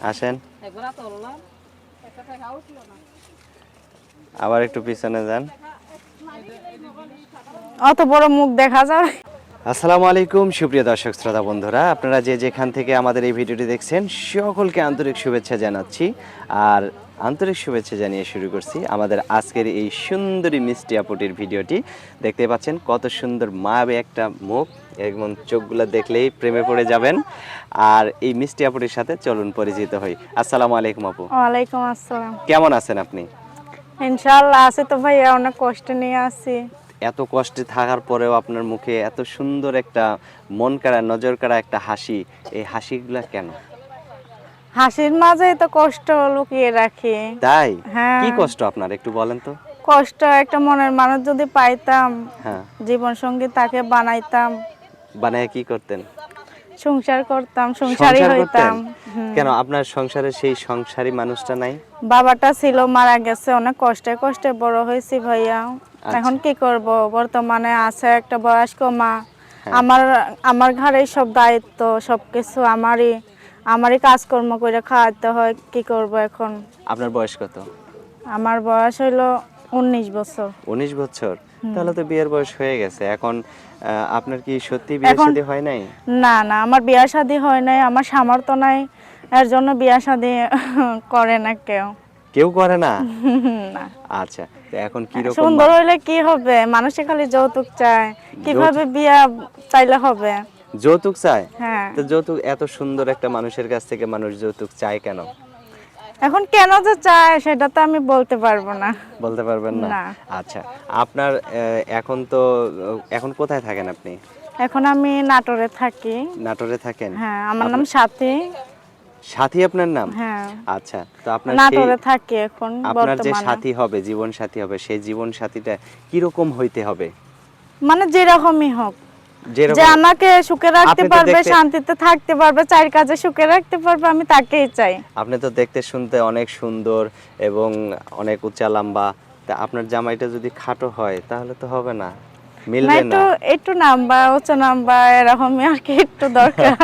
আসেন, আবার একটু পিছনে যান। অত বড় মুখ দেখা যায়। আসসালামু আলাইকুম সুপ্রিয় দর্শক শ্রোতা বন্ধুরা, আপনারা যে যেখান থেকে আমাদের এই ভিডিওটি দেখছেন সকলকে আন্তরিক শুভেচ্ছা জানাচ্ছি। আর আন্তরিক শুভেচ্ছা জানিয়ে শুরু করছি আমাদের আজকের এই সুন্দরী মিষ্টি আপুটির ভিডিওটি। দেখতে পাচ্ছেন কত সুন্দর মায়াবী একটা মুখ, এবং চোখগুলো দেখলেই প্রেমে পড়ে যাবেন। আর এই মিষ্টি আপুটির সাথে চলুন পরিচিত হই। আসসালামু আলাইকুম আপু। ওয়ালাইকুম আসসালাম। কেমন আছেন আপনি? ইনশাআল্লাহ আছে তো ভাইয়া, অনেক কষ্ট নিয়ে আছি। এত কষ্টে থাকার পরেও আপনার মুখে এত সুন্দর একটা মন কাড়া নজর কাড়া একটা হাসি, এই হাসিগুলা কেন? হাসির মাঝে তো কষ্ট লুকিয়ে রাখি। তাই? হ্যাঁ। কি কষ্ট আপনার একটু বলেন তো। কষ্ট একটা মনের মানুষ যদি পাইতাম, হ্যাঁ। জীবন সঙ্গী তাকে বানাইতাম, বানায় কি করতেন? সংসার করতাম, সংসারী সংসার হইতাম। করতেন? কেন আপনার সংসারে সেই সংসারী মানুষটা নাই? বাবাটা ছিল, মারা গেছে। অনেক কষ্টে কষ্টে বড় হয়েছি ভাইয়া। আচ্ছা। এখন কি করব, বর্তমানে আছে একটা বয়স্ক মা। হ্যাঁ। আমার ঘরে সব দায়িত্ব, সবকিছু আমারই কাজকর্ম করে খাওয়াতে হয়। কি করব এখন? আপনার বয়স কত? আমার বয়স হইলো 19 বছর। 19 বছর? তাহলে তো বিয়ের বয়স হয়ে গেছে। এখন আপনার কি সত্যি বিয়ে শাদী হয় নাই? না না, আমার বিয়ে শাদী হয় নাই। আমার সামর্থ্য নাই, এর জন্য বিয়ে শাদী করে না কেউ। কেউ করে না? না। আচ্ছা, তো এখন কি রকম? সুন্দর হইলে কি হবে, মানুষে খালি যৌতুক চায়। কিভাবে বিয়ে চাইলে হবে? যৌতুক চায়? হ্যাঁ। তো যৌতুক, এত সুন্দর একটা মানুষের কাছ থেকে মানুষ যৌতুক চায় কেন? এখন কেন যে চায় সেটা তো আমি বলতে পারবো না। বলতে পারবেন না? না। আচ্ছা, আপনার এখন তো এখন কোথায় থাকেন আপনি? এখন আমি নাটোরে থাকি। নাটোরে থাকেন? হ্যাঁ, আমার নাম সাথী। সাথী আপনার নাম? হ্যাঁ। আচ্ছা, তো আপনার নাটোরে থাকি এখন আপনার যে বর্তমানে। সাথী হবে, জীবন সাথী হবে, সেই জীবন সাথীটা কি রকম হইতে হবে? মানে যেরকমই হোক, যে যেরকম আমাকে সুখে রাখতে আপনি তো পারবে, দেখতে শান্তিতে থাকতে পারবে, চার কাজে সুখে রাখতে পারবে, আমি তাকেই চাই। আপনি তো দেখতে শুনতে অনেক সুন্দর এবং অনেক উঁচা লম্বা। তা আপনার জামাইটা যদি খাটো হয় তাহলে তো হবে না, না, মিলবে একটু না। একটু নাম্বা উঁচু নাম্বা এরকমই আর কি একটু দরকার।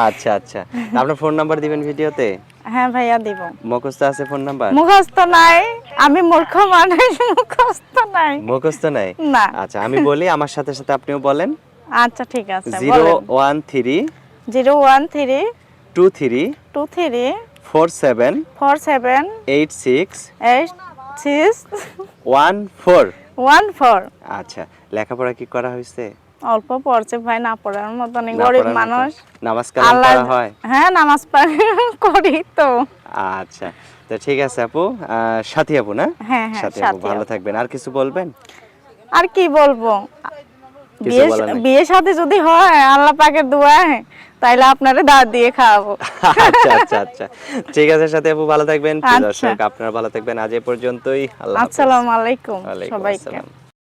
আচ্ছা আচ্ছা, তা আপনার ফোন নাম্বার দিবেন ভিডিওতে? হ্যাঁ ভাইয়া, দিব। মুখস্থ আছে ফোন নাম্বার? মুখস্থ নাই, আমি মূর্খ মানুষ, মুখস্থ নাই। মুখস্থ নাই? না। আচ্ছা, আমি বলি, আমার সাথে সাথে আপনিও বলেন। আচ্ছা ঠিক আছে, 013 013 23 23 47 47 86 86 14। 14। আচ্ছা, লেখাপড়া কি করা হয়েছে? অল্প পড়ছে ভাই, না পড়ার মতনই, না গরিব পড়ার মতো? মানুষ। নামাজ কালাম পড়া হয়? হ্যাঁ, নামাজ করি তো। আচ্ছা, তো ঠিক আছে আপু, সাথী আপু না? হ্যাঁ হ্যাঁ, সাথী আপু, সাথী ভালো আপু। থাকবেন। আর কিছু বলবেন? আর কি বলবো, কিছু বলার নাই? বিয়ে সাথে যদি হয় আল্লাহ পাকের দোয়ায়, তাইলে আপনারে দাওয়াত দিয়ে খাওয়াবো। আচ্ছা আচ্ছা আচ্ছা, ঠিক আছে সাথী আপু, ভালো থাকবেন। প্রিয় আচ্ছা। দর্শক, আপনারা ভালো থাকবেন। আজ এ পর্যন্তই। আল্লাহ হাফেজ। আসসালামু আলাইকুম ওয়ালাইকুম সবাইকে। আসসালাম।